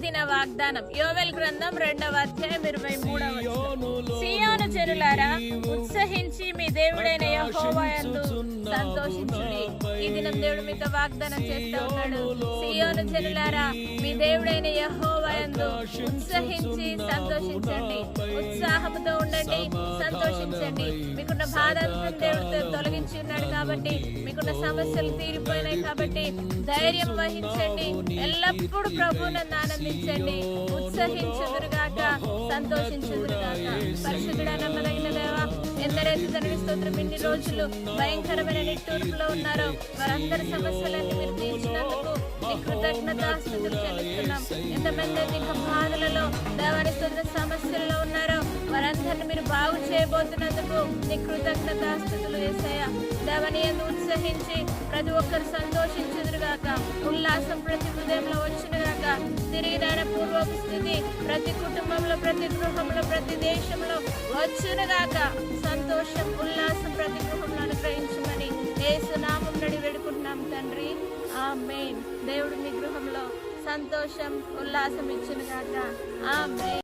దిన వాగ్దానం యోవేలు గ్రంథం 2వ అధ్యాయం 23వ వచనం. సీయోను జనులారా, ఉత్సహించి మీ దేవుడైన యెహోవా యందు సంతోషించుడి. ఈ దినం దేవుడు మీతో వాగ్దానం చేస్తూ ఉన్నాడు. సీయోను జనులారా, మీ దేవుడైన యెహోవా యందు ఉత్సహించి సంతోషించండి, ఉత్సాహంతో ఉండండి, సంతోషించండి. మీకున్న బాధ దేవుడితో తొలగించి ఉన్నాడు కాబట్టి, మీకున్న సమస్యలు తీరిపోయినాయి కాబట్టి ధైర్యం వహించండి. ఎల్లప్పుడూ ప్రభువునందు ఆనందించండి, ఉత్సహించుదురుగాక, సంతోషించుదురుగాక. పరిశుద్ధుడా, నమ్మదగిన దేవా, ఎందరైతే తండ్రి స్తోత్రం ఇన్ని రోజులు భయంకరమైన నిట్టూర్పులో ఉన్నారో వారందరి సమస్యలన్నీ మీరు తీర్చినందుకు నీ కృతజ్ఞతాస్తుతులు చెల్లిస్తున్నాం. ఎంతమంది అయితే ఇంకా బాధలలో దేవాని స్తోత్ర సమస్యల్లో ఉన్నారో వారందరిని మీరు బాగు చేయబోతున్నందుకు నీ కృతజ్ఞతాస్తుతులు యేసయ్యా. దేవని యందు ఉత్సహించి ప్రతి ఒక్కరు సంతోషించుదురుగాక, ఉల్లాసం ప్రతి హృదయంలో వచ్చునుగాక. తిరిగి దాని పూర్వపు స్థితి ప్రతి కుటుంబంలో, ప్రతి గృహంలో, ప్రతి దేశంలో వచ్చునుగాక. సంతోషం, ఉల్లాసం ప్రతి గృహంలో అనుగ్రహించమని యేసు నామం నడి వేడుకుంటున్నాం తండ్రి, ఆమేన్. దేవుడు మీ గృహంలో సంతోషం, ఉల్లాసం ఇచ్చునుగాక, ఆమేన్.